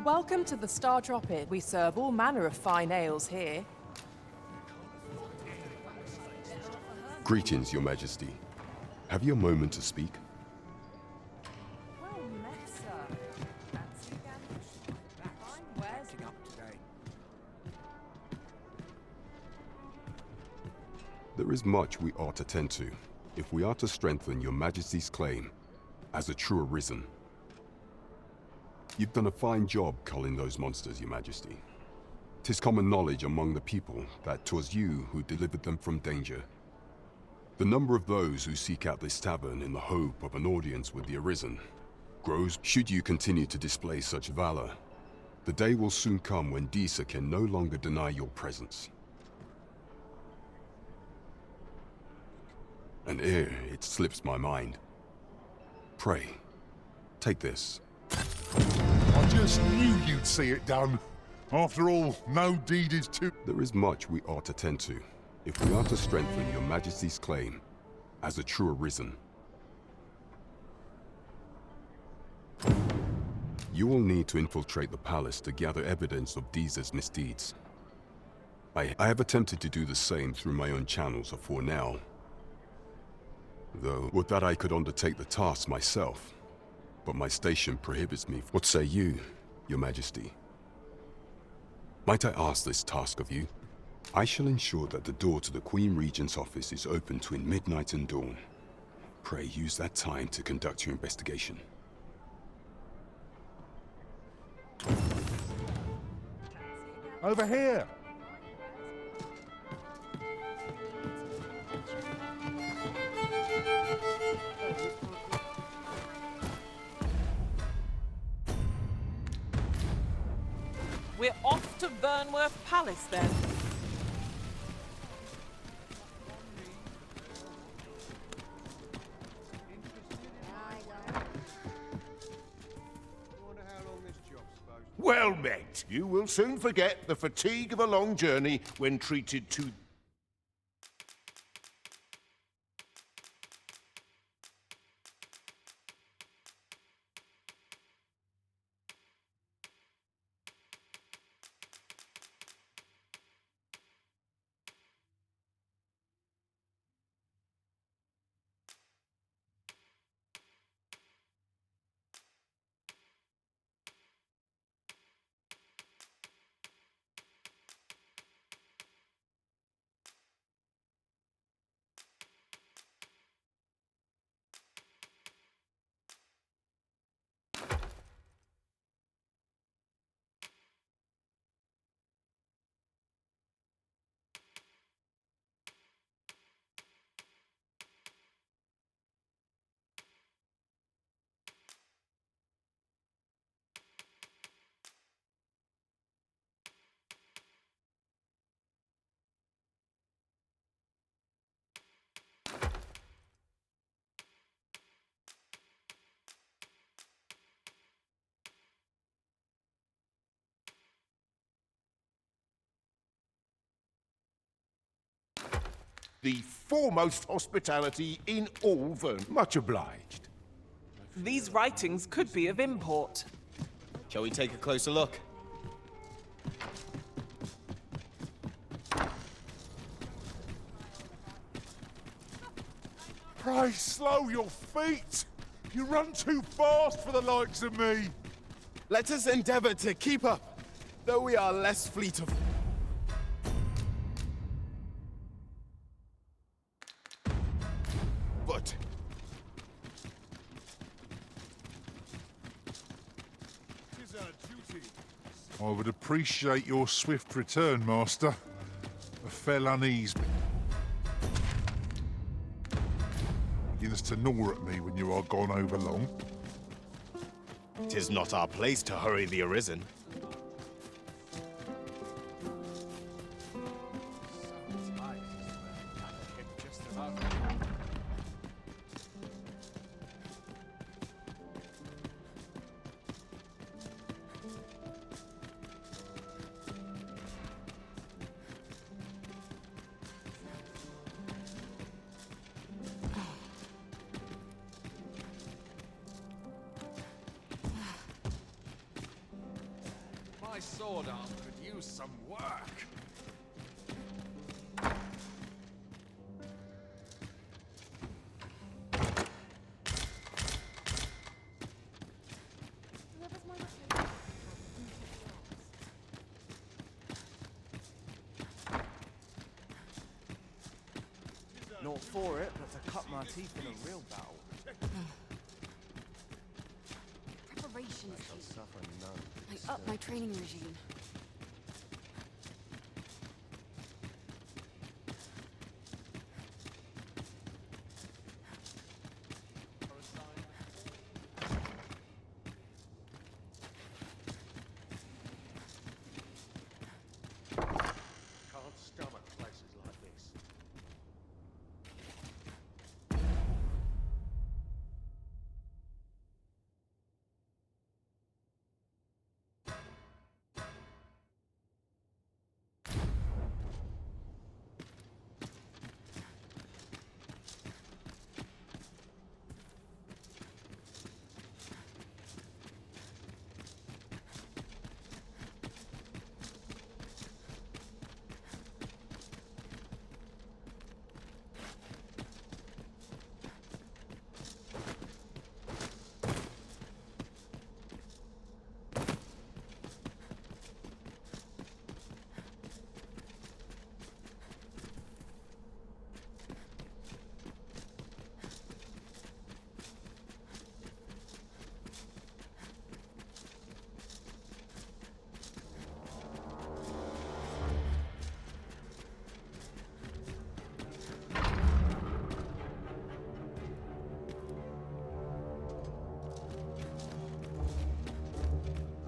Welcome to the Star Drop Inn. We serve all manner of fine ales here. Greetings, Your Majesty. Have you a moment to speak? Well met, sir. Fancy again? Fine wares. There is much we ought to tend to, if we are to strengthen Your Majesty's claim as a true arisen. You've done a fine job culling those monsters, Your Majesty. 'Tis common knowledge among the people that 'twas you who delivered them from danger. The number of those who seek out this tavern in the hope of an audience with the Arisen grows. Should you continue to display such valor, the day will soon come when Disa can no longer deny your presence. And ere it slips my mind, pray, take this. I just knew you'd see it done. After all, no deed is too... There is much we ought to tend to, if we are to strengthen Your Majesty's claim as a true Arisen. You will need to infiltrate the palace to gather evidence of Disa's misdeeds. I have attempted to do the same through my own channels afore now. Though, would that I could undertake the task myself, but my station prohibits me. What say you, Your Majesty? Might I ask this task of you? I shall ensure that the door to the Queen Regent's office is open between midnight and dawn. Pray use that time to conduct your investigation. Over here! We're off to Vernworth Palace then. Well met. You will soon forget the fatigue of a long journey when treated to... The foremost hospitality in all Vern. Much obliged. These writings could be of import. Shall we take a closer look? Pray slow your feet! You run too fast for the likes of me! Let us endeavor to keep up, though we are less fleet of... But... I would appreciate your swift return, Master. I fell uneasy. Begins to gnaw at me when you are gone over long. 'Tis not our place to hurry the Arisen. My sword arm could use some work. Not for it, but to cut my teeth in a real battle. Preparation is I'll key. suffer none. I up my training regime. Can't stomach places like this.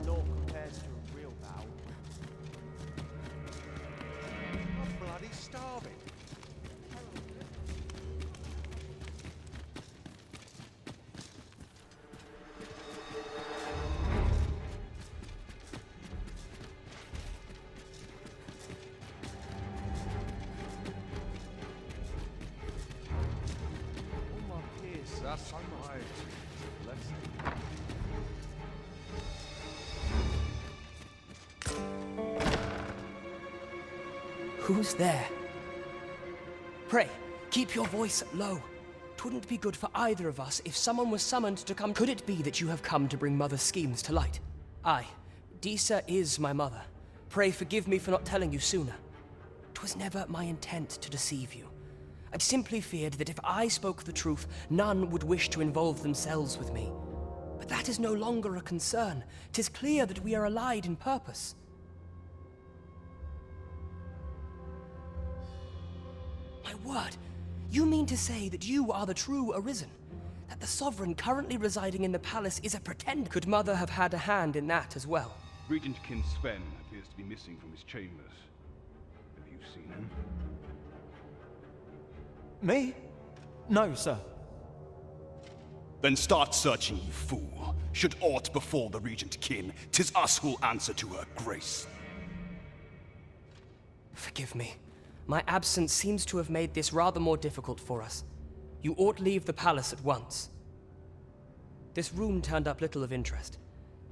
Not compared to a real battle. I'm bloody starving. All my peers are That's so much. right. Let's see. Who's there? Pray, keep your voice low. 'Twouldn't be good for either of us if someone was summoned to come. Could it be that you have come to bring Mother's schemes to light? Aye, Disa is my mother. Pray forgive me for not telling you sooner. 'Twas never my intent to deceive you. I'd simply feared that if I spoke the truth, none would wish to involve themselves with me. But that is no longer a concern. 'Tis clear that we are allied in purpose. My word, you mean to say that you are the true Arisen? That the Sovereign currently residing in the palace is a pretender? Could Mother have had a hand in that as well? Regent Kin Sven appears to be missing from his chambers. Have you seen him? Me? No, sir. Then start searching, you fool. Should aught befall the Regent Kin, 'tis us who'll answer to her grace. Forgive me. My absence seems to have made this rather more difficult for us. You ought leave the palace at once. This room turned up little of interest,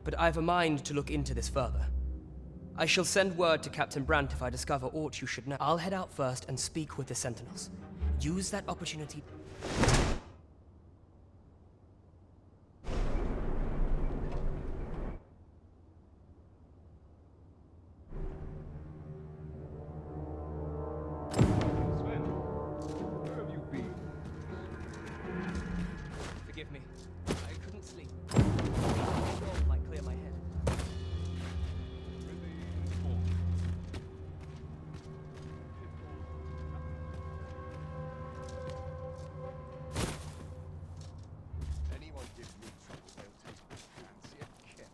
but I've a mind to look into this further. I shall send word to Captain Brandt if I discover aught you should know. I'll head out first and speak with the Sentinels. Use that opportunity. Sven, where have you been? Forgive me. I couldn't sleep. Sure might clear my head. Anyone gives me trouble, they'll take me fancy a kip.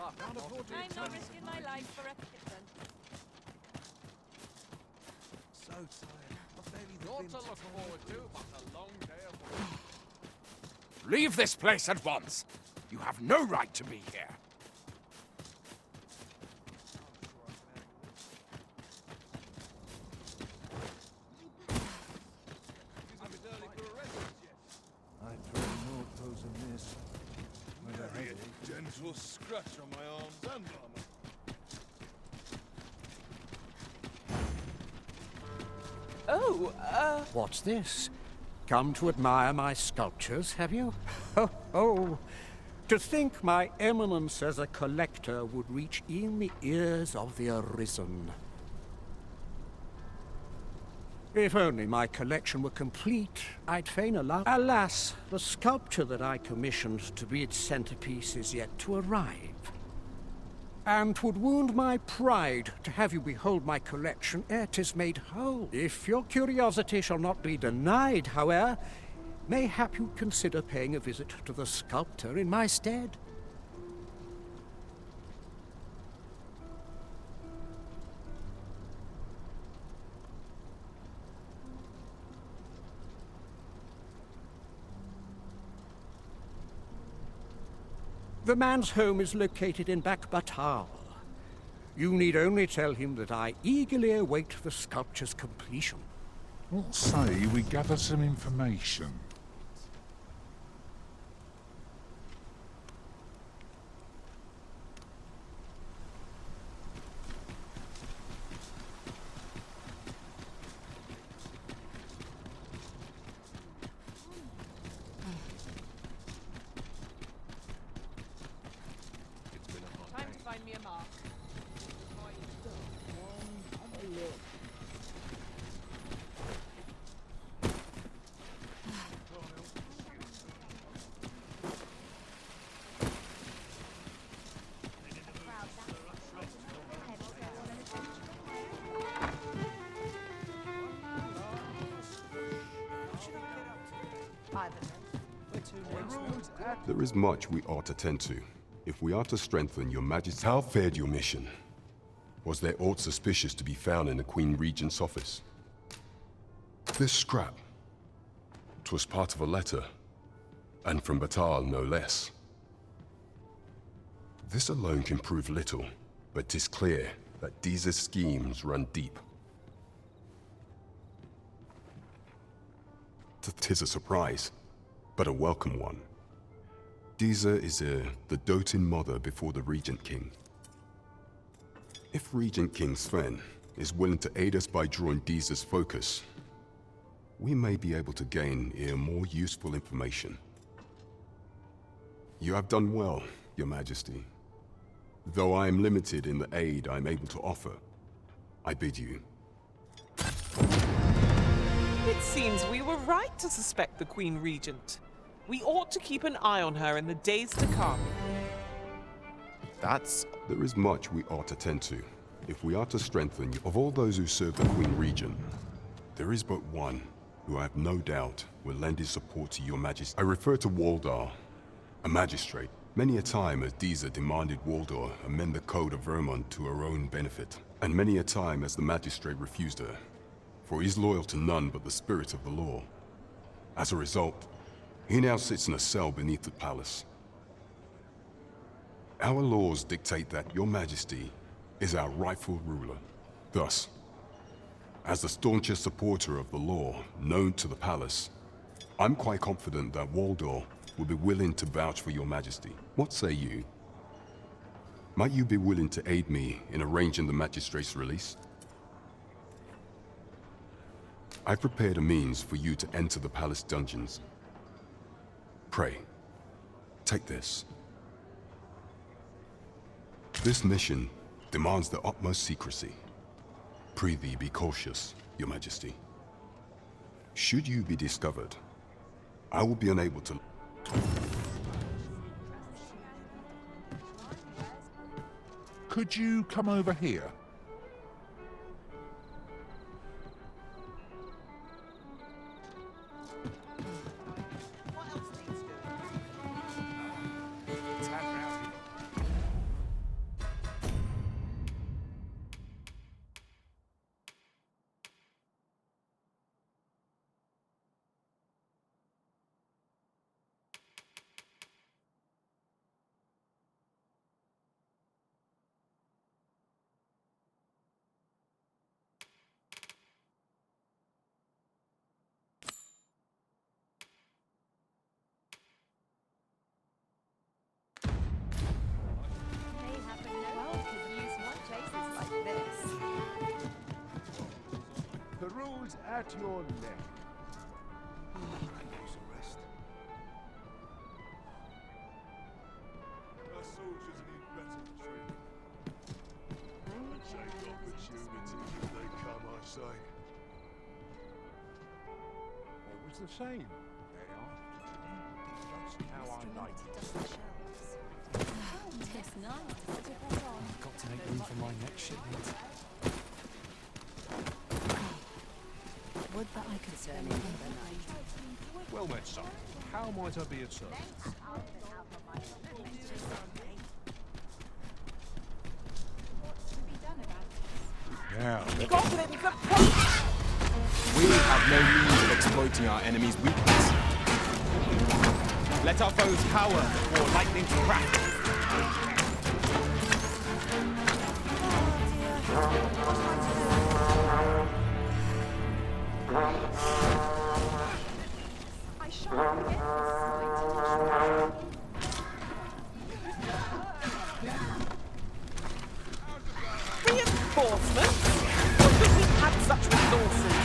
I'm not risking my life for a kitten. So tired. I've barely Not been to look forward to, but a long day of work. Leave this place at once. You have no right to be here. I pray naught goes amiss. With a headache. Gentle scratch on my arms and armor. What's this? Come to admire my sculptures, have you? Oh, to think my eminence as a collector would reach in the ears of the Arisen. If only my collection were complete, I'd fain allow... Alas, the sculpture that I commissioned to be its centerpiece is yet to arrive. And 'twould wound my pride to have you behold my collection ere 'tis made whole. If your curiosity shall not be denied, however, mayhap you'd consider paying a visit to the sculptor in my stead. The man's home is located in Batal. You need only tell him that I eagerly await the sculpture's completion. What say we gather some information? Time to find me a mark. There is much we ought to tend to, if we are to strengthen your majesty. How fared your mission? Was there aught suspicious to be found in the Queen Regent's office? This scrap. 'Twas part of a letter, and from Batal no less. This alone can prove little, but 'tis clear that Deeza's schemes run deep. 'Tis a surprise, but a welcome one. Deeza is the doting mother before the Regent King. If Regent King Sven is willing to aid us by drawing Deeza's focus, we may be able to gain more useful information. You have done well, Your Majesty. Though I am limited in the aid I'm able to offer, I bid you. It seems we were right to suspect the Queen Regent. We ought to keep an eye on her in the days to come. There is much we ought to tend to, if we are to strengthen you. Of all those who serve the Queen Regent, there is but one who I have no doubt will lend his support to Your Majesty. I refer to Waldar, a magistrate. Many a time has Deeza demanded Waldar amend the Code of Vermont to her own benefit, and many a time has the magistrate refused her, for he is loyal to none but the spirit of the law. As a result, he now sits in a cell beneath the palace. Our laws dictate that Your Majesty is our rightful ruler. Thus, as the staunchest supporter of the law known to the palace, I'm quite confident that Waldor will be willing to vouch for Your Majesty. What say you? Might you be willing to aid me in arranging the magistrate's release? I prepared a means for you to enter the palace dungeons. Pray, take this. This mission demands the utmost secrecy. Prithee be cautious, Your Majesty. Should you be discovered, I will be unable to... Could you come over here? Who's at your neck? Use a rest. Our soldiers need better training. Take opportunities as they come, I say. What was the saying? They are just how I like it. It's nice. I've got to make room for my next shipment. Would that I could spend another night. Well met, son. How might I be of service? Now, Goblins are We have no means of exploiting our enemy's weakness. Let our foes cower before lightning crack. I shan't forget this. reinforcements? Not that we had such resources.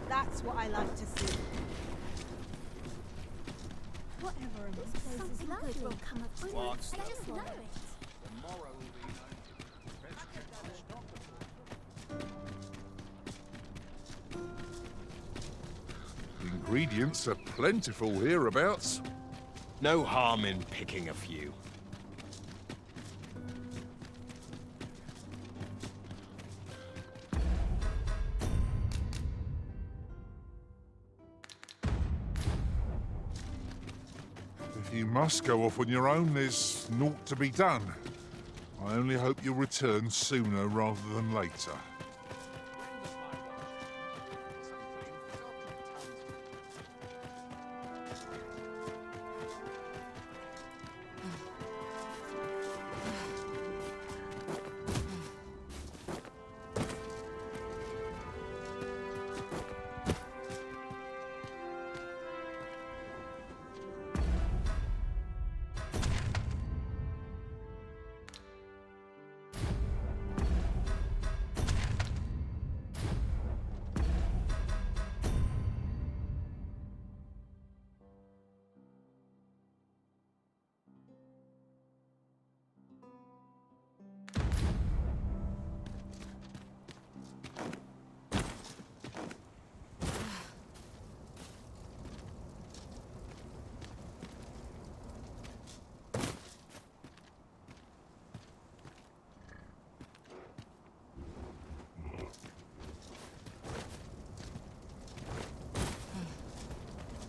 That's what I like to see. Whatever in this place is lovely. Good will come of it. I just know it. Tomorrow will be ingredients are plentiful hereabouts. No harm in picking a few. If you must go off on your own, there's naught to be done. I only hope you'll return sooner rather than later.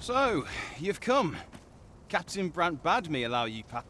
So, you've come. Captain Brant bade me allow you past.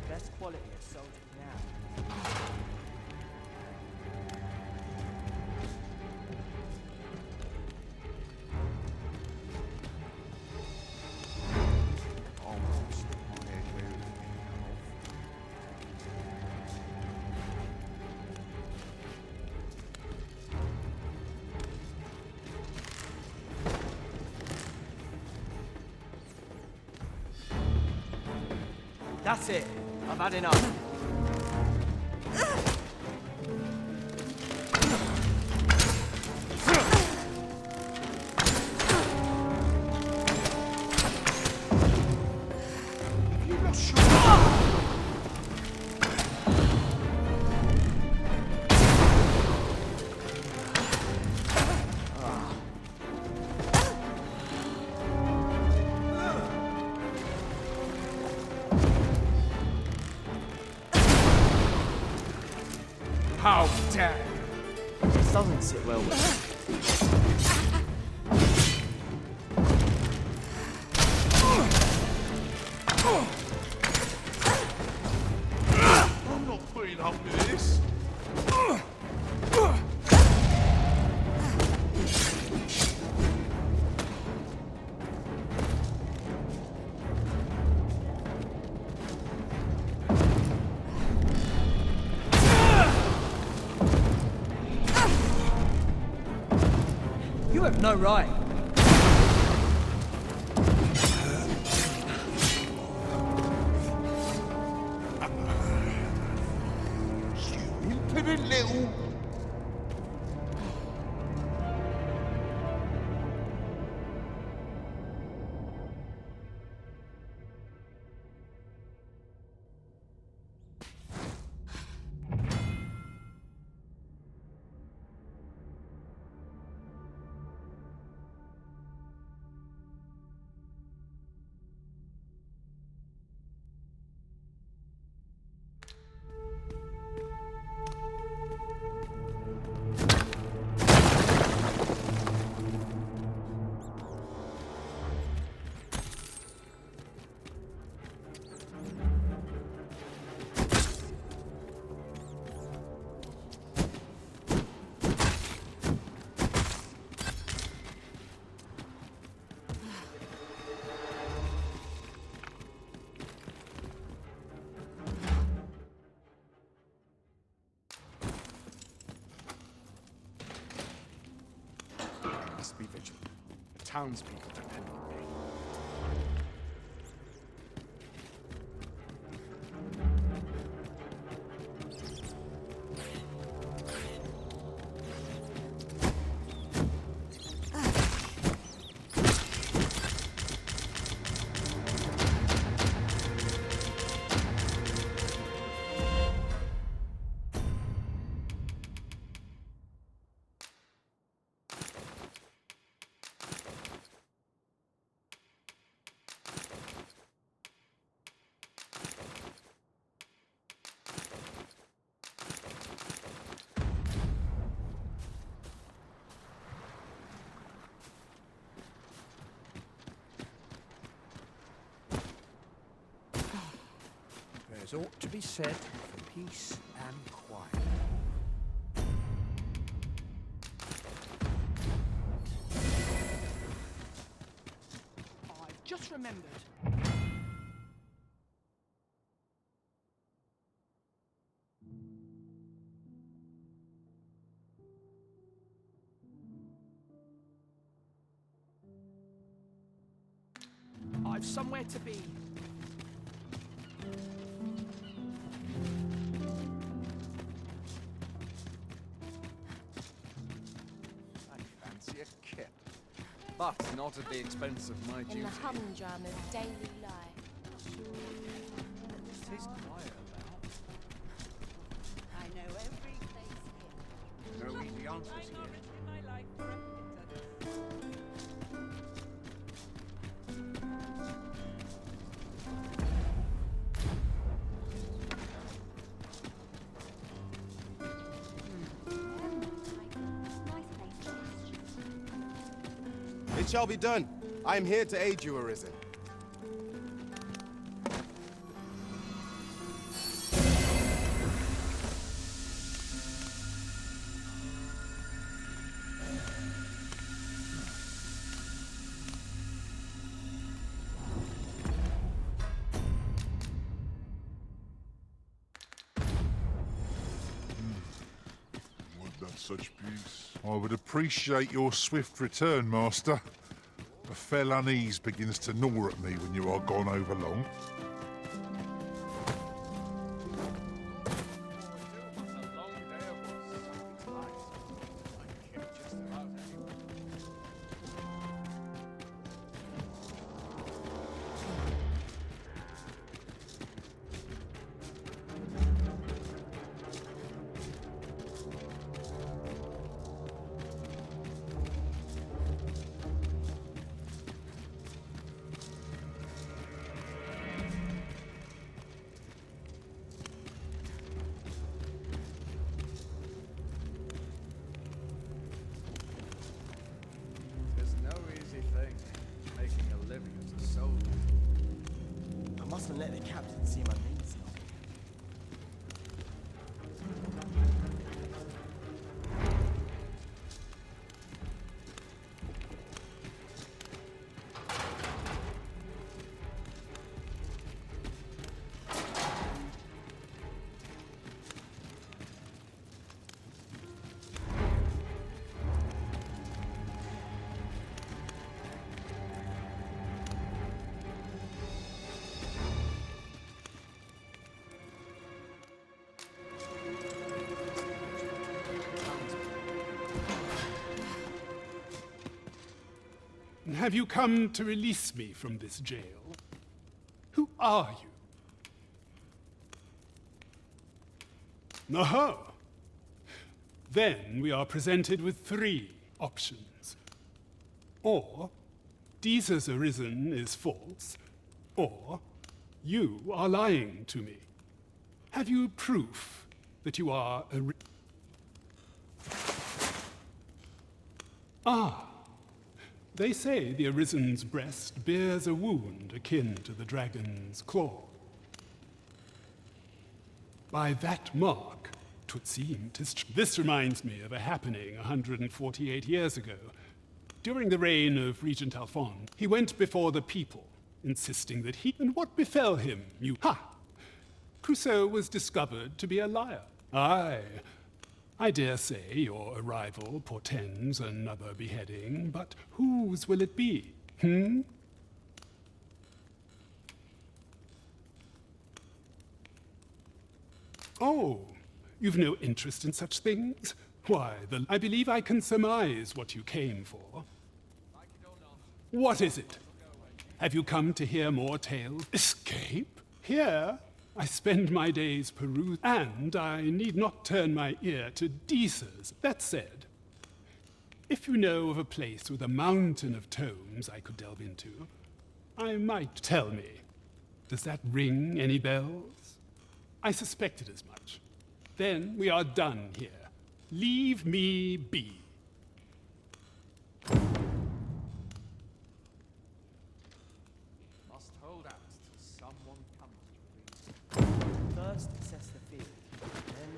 Best quality of soldier now. Almost my head where it came off. That's it. I've had enough. How dare you! This doesn't sit well with me. I'm not putting up with this. You have no right. Impudent little... Must be vigilant. The townspeople depend on me. There's ought to be said for peace and quiet. I've just remembered. I've somewhere to be. I fancy a kip. But not at the expense of my duty. In the humdrum of daily life. It is quiet about. I know every place here. No easy answers here. It shall be done. I am here to aid you, Arisen. Would that such peace? I would appreciate your swift return, Master. A fell unease begins to gnaw at me when you are gone over long. have you come to release me from this jail? Who are you? Aha! Then we are presented with 3 options. Or, Jesus arisen is false, or you are lying to me. Have you proof that you are a... Ah, they say the Arisen's breast bears a wound akin to the dragon's claw. By that mark, 'twould seem this reminds me of a happening 148 years ago. During the reign of Regent Alphonse, he went before the people, insisting that he... And what befell him, you... Ha! Crusoe was discovered to be a liar. Aye, I dare say your arrival portends another beheading, but whose will it be, Oh, you've no interest in such things? Why, I believe I can surmise what you came for. What is it? Have you come to hear more tales? Escape? Here, I spend my days perusing, and I need not turn my ear to Deesers. That said, if you know of a place with a mountain of tomes I could delve into, I might tell me. Does that ring any bells? I suspected as much. Then we are done here. Leave me be. Must hold out till someone comes to read. First assess the field, then...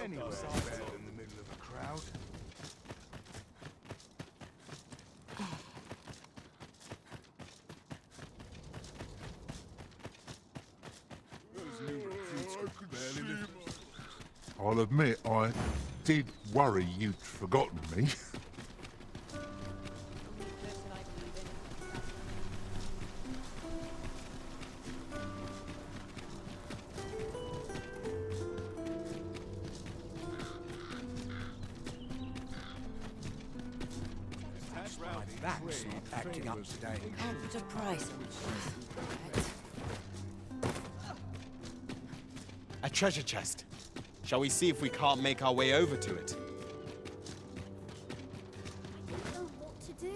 Anywhere better than the middle of a crowd. I'll admit, I did worry you'd forgotten me. That's not acting up today. Can't put a price on A treasure chest. Shall we see if we can't make our way over to it? I don't know what to do.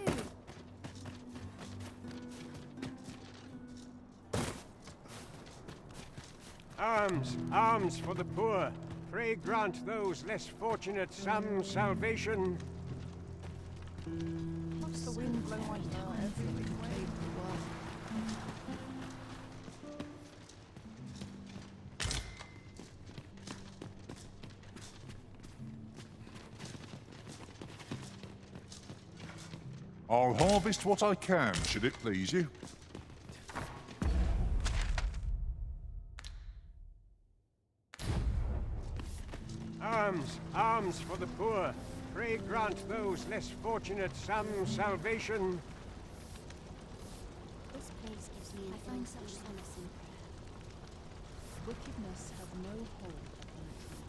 Arms, arms for the poor. Pray grant those less fortunate some salvation. What's the wind blow my everything way? I'll harvest what I can, should it please you. Arms, arms for the poor. Pray grant those less fortunate some salvation. This place gives me I find such solace in prayer. Wickedness has no hold upon the truth.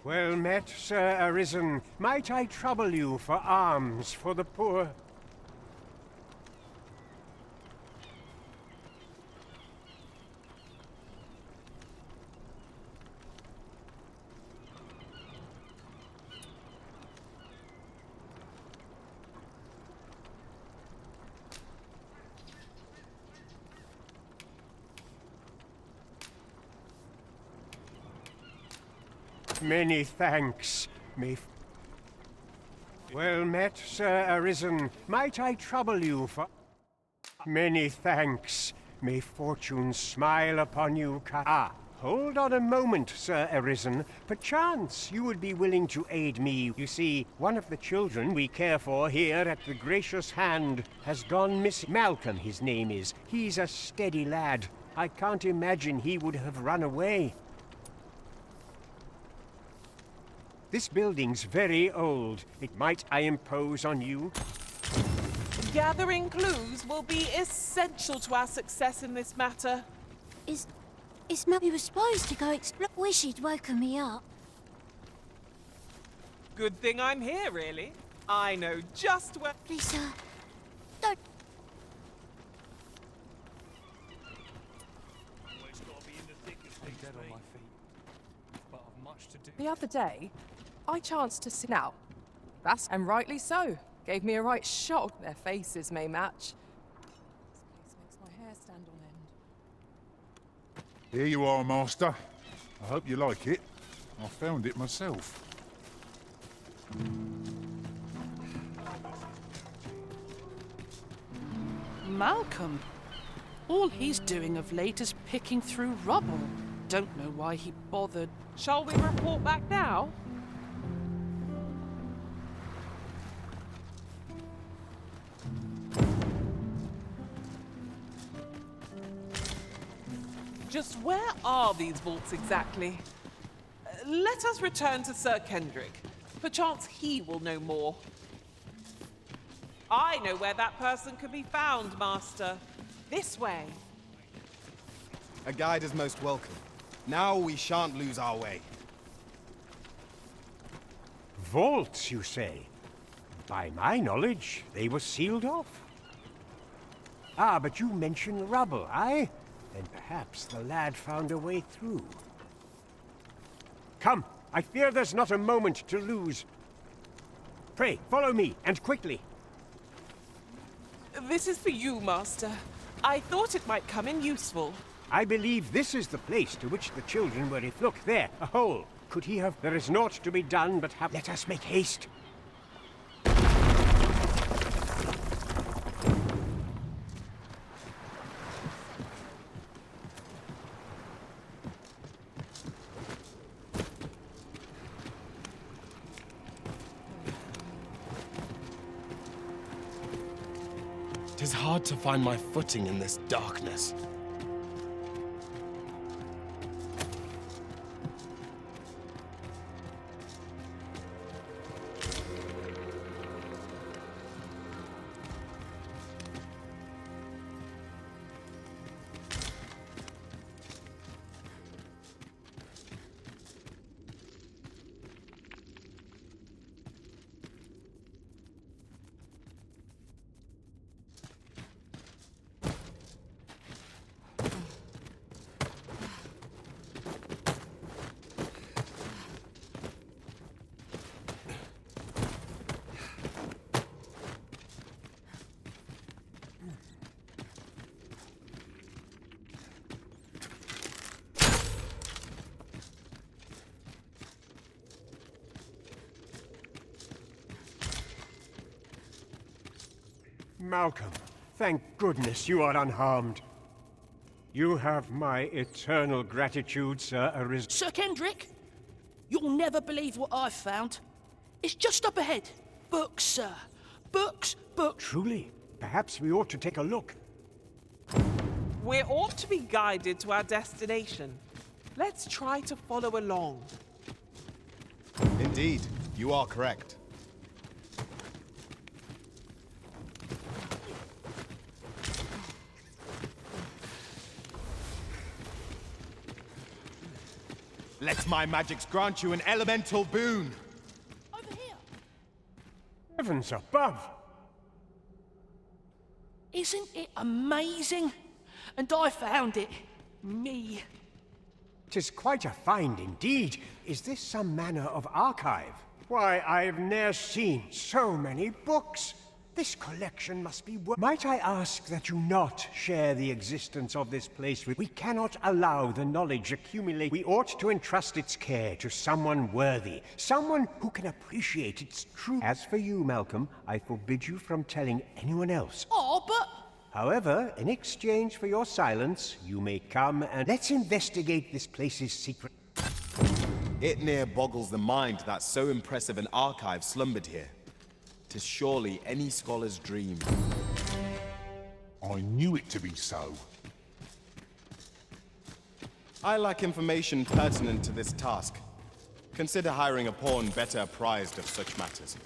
Well met, Sir Arisen. Might I trouble you for alms for the poor? Many thanks. Well met, Sir Arisen. Might I trouble you for... Many thanks. May fortune smile upon you, hold on a moment, Sir Arisen. Perchance you would be willing to aid me. You see, one of the children we care for here at the Gracious Hand has gone missing. Malcolm, his name is. He's a steady lad. I can't imagine he would have run away. This building's very old. Might I impose on you? Gathering clues will be essential to our success in this matter. We were supposed to go explore. Wish he'd woken me up. Good thing I'm here, really. I know just where... Please, sir. Don't... Dead on my feet, but I've much to do. The other day, I chanced to see now. And rightly so. Gave me a right shock. Their faces may match. This place makes my hair stand on end. Here you are, Master. I hope you like it. I found it myself. Malcolm. All he's doing of late is picking through rubble. Don't know why he bothered. Shall we report back now? Just where are these vaults exactly? Let us return to Sir Kendrick. Perchance he will know more. I know where that person could be found, Master. This way. A guide is most welcome. Now we shan't lose our way. Vaults, you say? By my knowledge, they were sealed off. Ah, but you mentioned rubble, aye? Then perhaps the lad found a way through. Come, I fear there's not a moment to lose. Pray, follow me, and quickly. This is for you, Master. I thought it might come in useful. I believe this is the place to which the children were. Look, there, a hole. Could he have... There is naught to be done but have... Let us make haste. 'Tis hard to find my footing in this darkness. Malcolm, thank goodness you are unharmed. You have my eternal gratitude, Sir Arisen. Sir Kendrick, you'll never believe what I've found. It's just up ahead. Books, sir. Books, books. Truly? Perhaps we ought to take a look. We ought to be guided to our destination. Let's try to follow along. Indeed, you are correct. Let my magics grant you an elemental boon. Over here. Heavens above! Isn't it amazing? And I found it. Me. 'Tis quite a find indeed. Is this some manner of archive? Why, I've ne'er seen so many books. This collection must be Might I ask that you not share the existence of this place with... We cannot allow the knowledge accumulate. We ought to entrust its care to someone worthy, someone who can appreciate its truth. As for you, Malcolm, I forbid you from telling anyone else. Oh, but... However, in exchange for your silence, you may come and... Let's investigate this place's secret... It near boggles the mind that so impressive an archive slumbered here. 'Tis surely any scholar's dream. I knew it to be so. I lack information pertinent to this task. Consider hiring a pawn better apprised of such matters.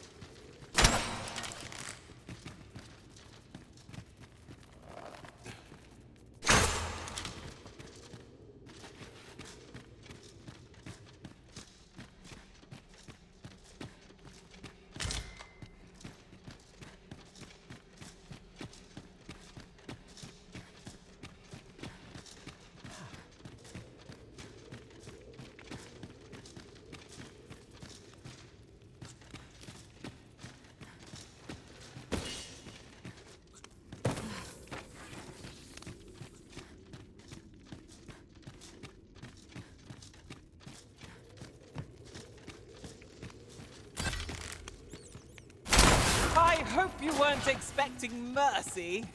I hope you weren't expecting mercy.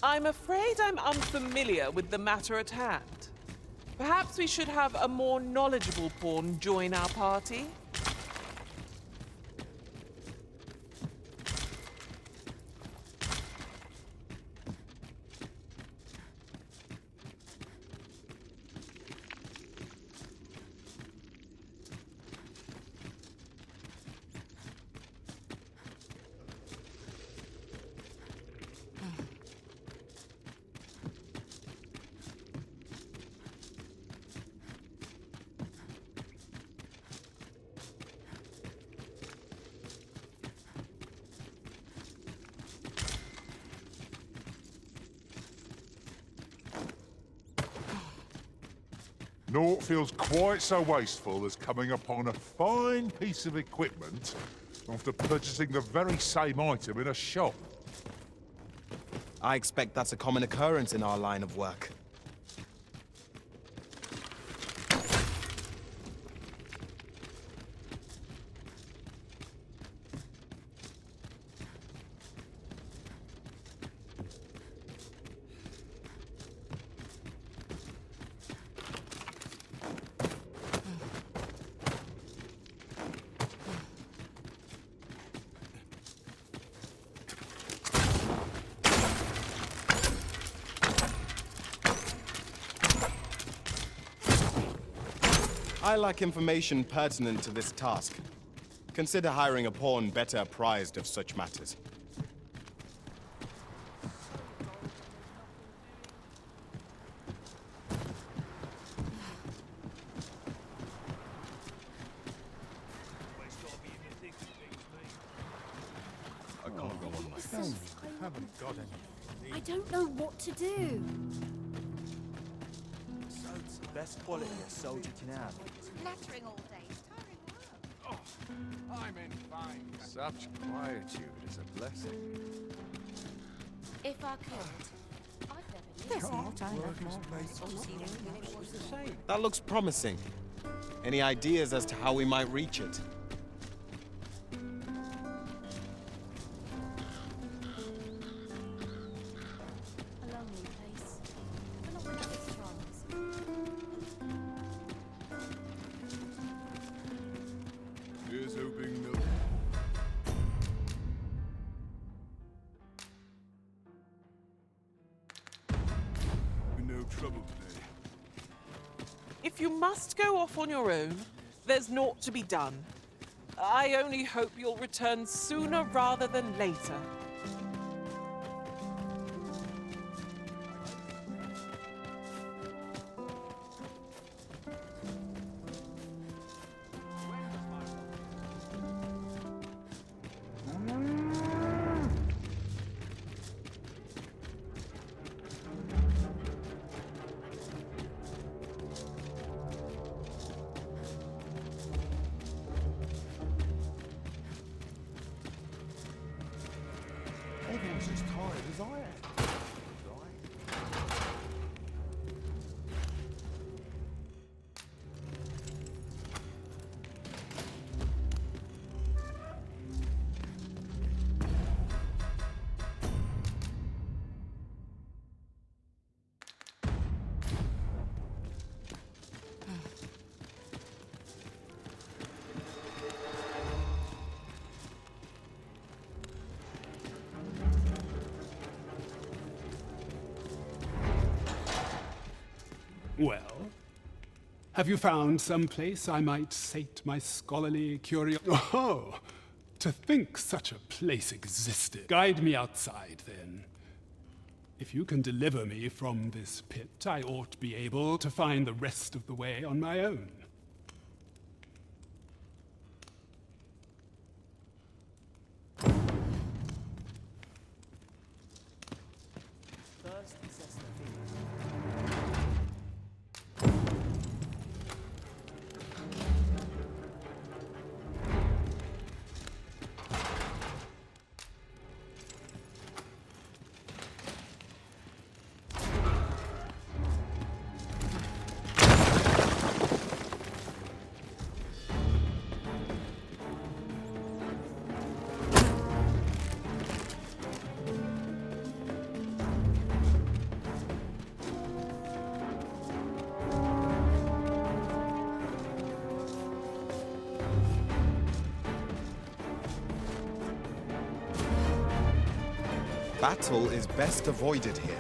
I'm afraid I'm unfamiliar with the matter at hand. Perhaps we should have a more knowledgeable pawn join our party? Naught feels quite so wasteful as coming upon a fine piece of equipment after purchasing the very same item in a shop. I expect that's a common occurrence in our line of work. I lack information pertinent to this task. Consider hiring a pawn better apprised of such matters. I can't go on like this. Haven't got any. I don't know what to do. Best quality a soldier can have. Nattering all day. Tiring work. I'm in fine. Such quietude is a blessing. If I could, I'd There's never more time. That looks promising. Any ideas as to how we might reach it? A lonely place. But not without its charms. hoping no... No trouble today. If you must go off on your own, there's naught to be done. I only hope you'll return sooner rather than later. Everyone's as tired as I am. Well, have you found some place I might sate my scholarly curiosity? Oh, to think such a place existed. Guide me outside, then. If you can deliver me from this pit, I ought to be able to find the rest of the way on my own. First, assess the field. Battle is best avoided here.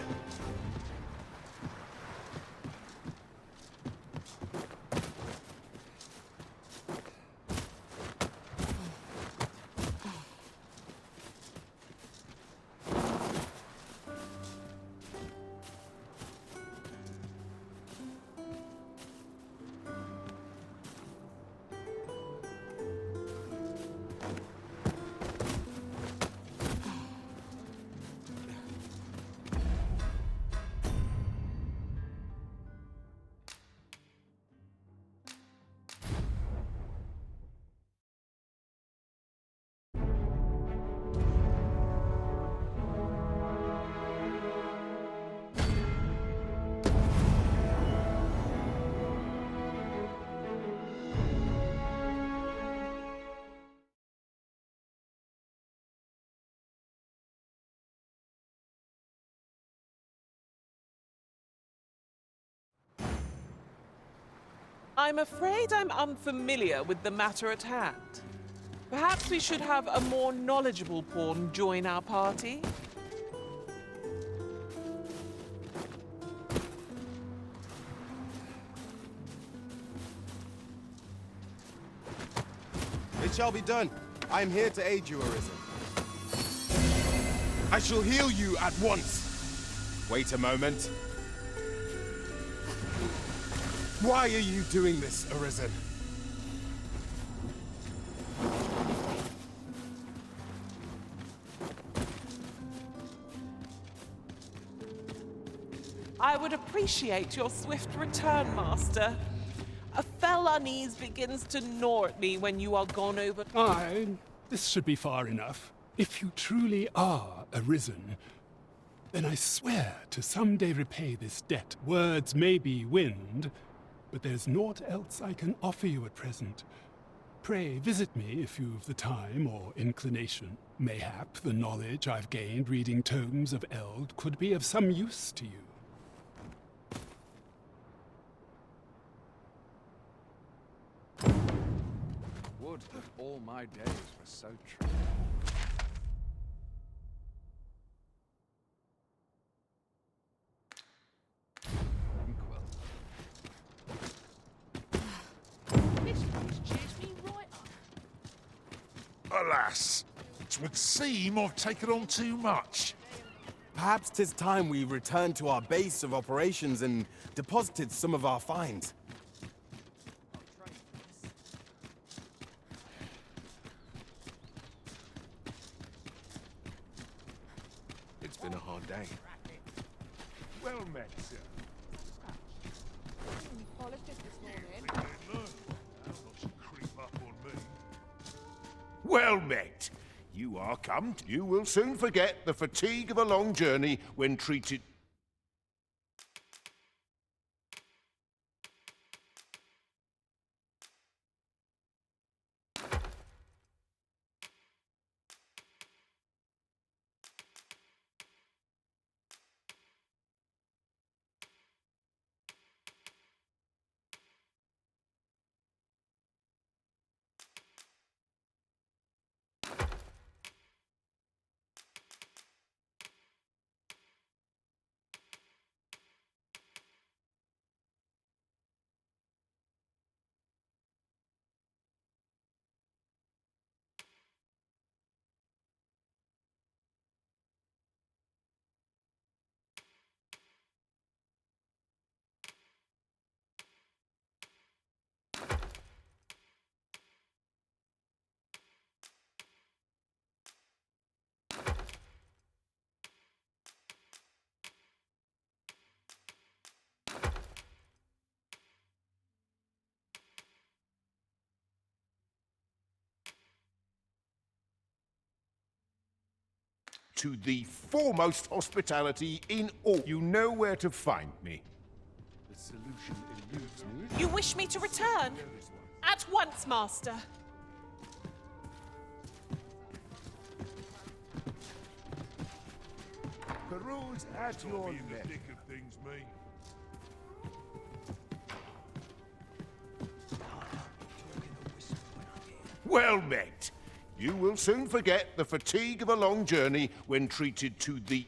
I'm afraid I'm unfamiliar with the matter at hand. Perhaps we should have a more knowledgeable pawn join our party? It shall be done. I am here to aid you, Arisen. I shall heal you at once. Wait a moment. Why are you doing this, Arisen? I would appreciate your swift return, Master. A fell unease begins to gnaw at me when you are gone over... Aye, this should be far enough. If you truly are Arisen, then I swear to someday repay this debt. Words may be wind, but there's naught else I can offer you at present. Pray visit me if you've the time or inclination. Mayhap the knowledge I've gained reading tomes of Eld could be of some use to you. Would that all my days were so true. This place cheers me right up. Alas, it would seem I've taken on too much. Perhaps 'tis time we returned to our base of operations and deposited some of our finds. It's been a hard day. Well met, sir. Polished it this morning. Creep up on me. Well met. You are come. You will soon forget the fatigue of a long journey when treated... To the foremost hospitality in all. You know where to find me. The solution eludes me. You wish me to return? At once, Master. Peruse at your in the thick of things, me. Well met. You will soon forget the fatigue of a long journey when treated to the...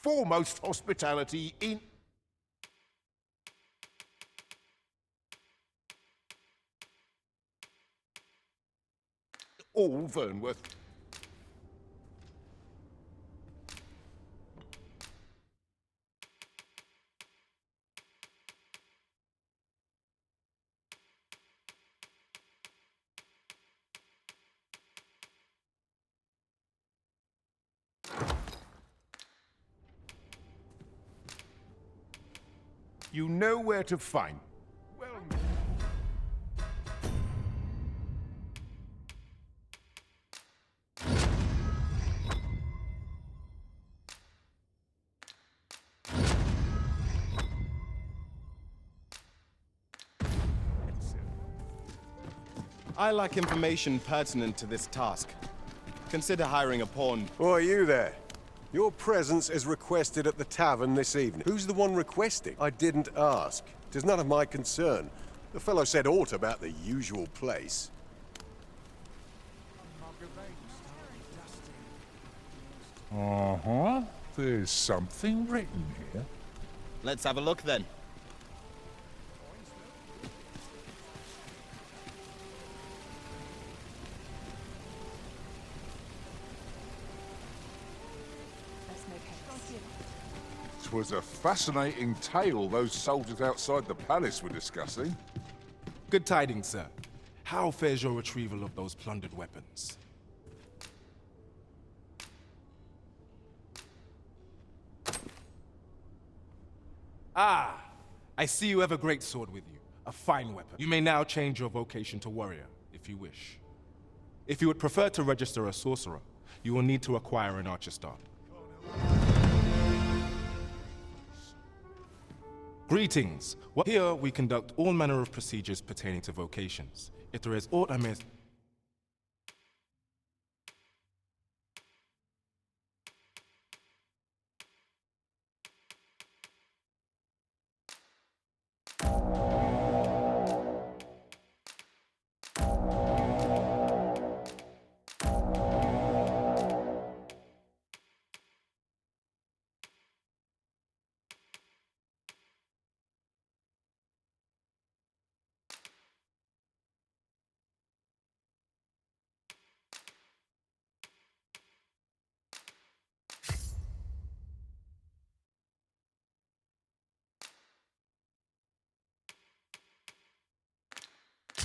foremost hospitality in... all Vernworth. You know where to find. Well, I lack information pertinent to this task. Consider hiring a pawn. Why, you there? Your presence is requested at the tavern this evening. Who's the one requesting? I didn't ask. 'Tis none of my concern. The fellow said aught about the usual place. Uh-huh. There's something written here. Let's have a look then. It was a fascinating tale those soldiers outside the palace were discussing. Good tidings, sir. How fares your retrieval of those plundered weapons? Ah, I see you have a great sword with you. A fine weapon. You may now change your vocation to warrior, if you wish. If you would prefer to register a sorcerer, you will need to acquire an archer star. Greetings. Here we conduct all manner of procedures pertaining to vocations. If there is aught I may...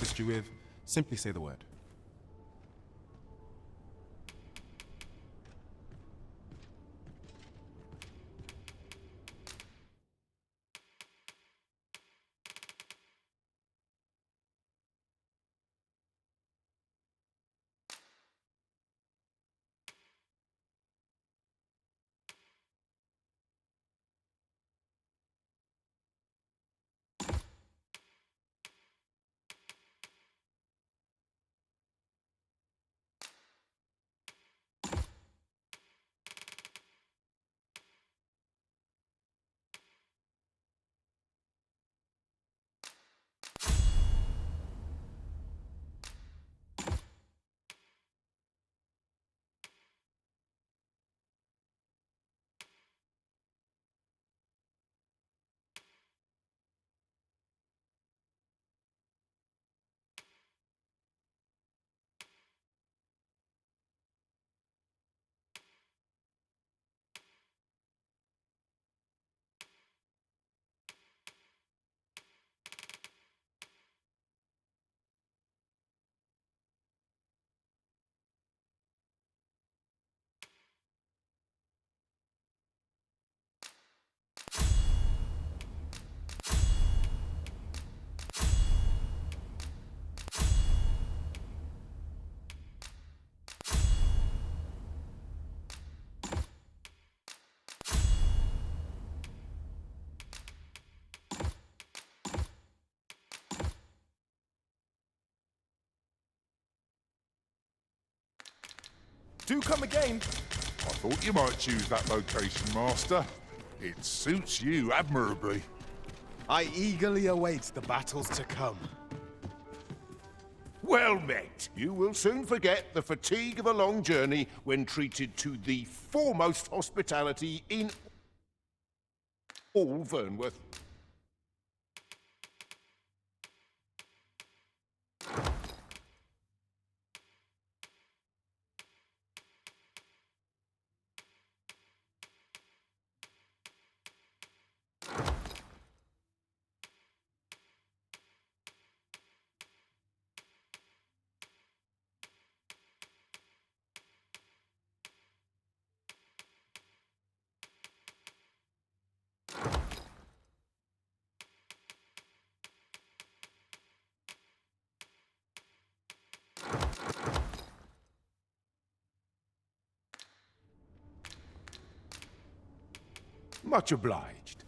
assist you with, simply say the word. Do come again. I thought you might choose that location, Master. It suits you admirably. I eagerly await the battles to come. Well met. You will soon forget the fatigue of a long journey when treated to the foremost hospitality in all Vernworth. Much obliged.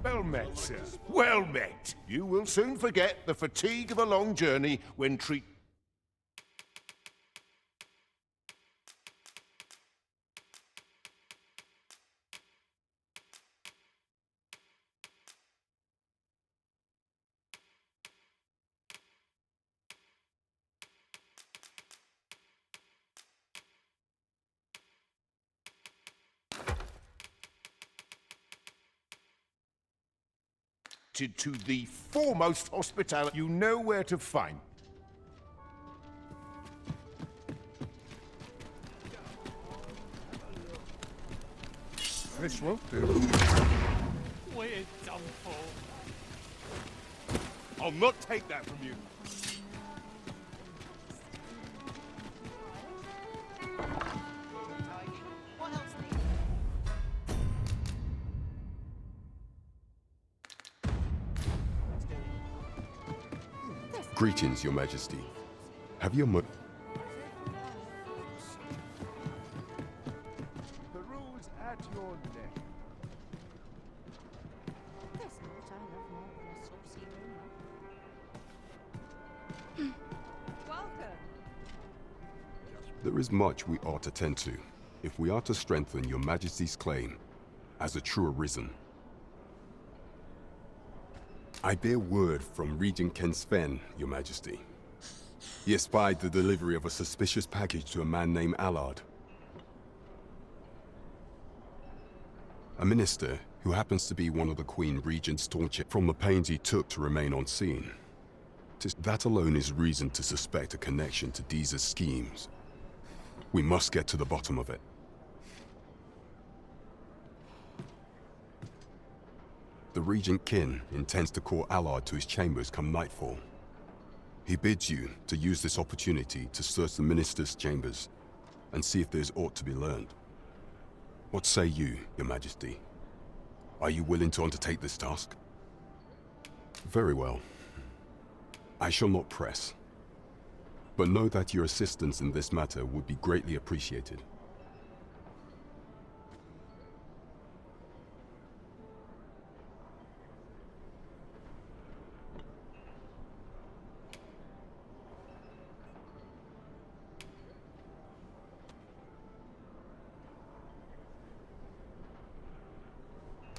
Well met, sir. Well met. You will soon forget the fatigue of a long journey when treat... to the foremost hospitality. You know where to find. This won't do. We're done for. I'll not take that from you. Greetings, Your Majesty. Have your mo- The rules at your neck. There's naught I love more than a saucy rumor. Welcome. There is much we ought to tend to, if we are to strengthen Your Majesty's claim as a true Arisen. I bear word from Regent Ken Sven, Your Majesty. He espied the delivery of a suspicious package to a man named Allard. A minister who happens to be one of the Queen Regent's staunch from the pains he took to remain on scene. That alone is reason to suspect a connection to Deeza's schemes. We must get to the bottom of it. The Regent Kin intends to call Allard to his chambers come nightfall. He bids you to use this opportunity to search the minister's chambers and see if there's aught to be learned. What say you, Your Majesty? Are you willing to undertake this task? Very well. I shall not press. But know that your assistance in this matter would be greatly appreciated.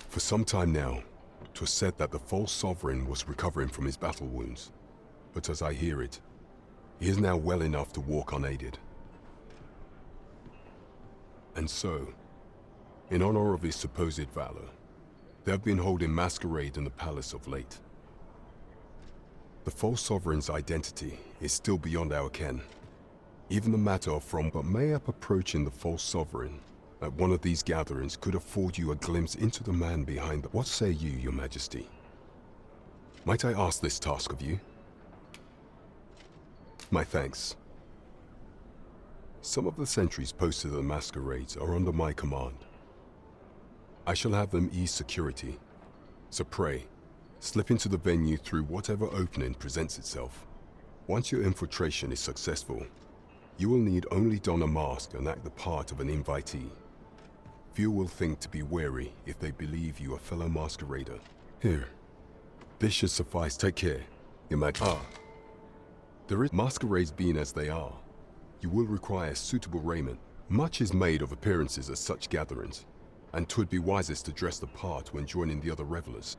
For some time now, 'twas said that the false sovereign was recovering from his battle wounds. But as I hear it, he is now well enough to walk unaided. And so, in honor of his supposed valor, they have been holding masquerade in the palace of late. The false sovereign's identity is still beyond our ken. Even the matter of but mayhap approaching the false sovereign at one of these gatherings could afford you a glimpse into the man behind the— What say you, Your Majesty? Might I ask this task of you? My thanks. Some of the sentries posted at the masquerades are under my command. I shall have them ease security, so pray, slip into the venue through whatever opening presents itself. Once your infiltration is successful, you will need only don a mask and act the part of an invitee. Few will think to be wary if they believe you a fellow masquerader. Here. This should suffice. Take care, Your Majesty. There is masquerades being as they are. You will require suitable raiment. Much is made of appearances at such gatherings, and 'twould be wisest to dress the part when joining the other revelers.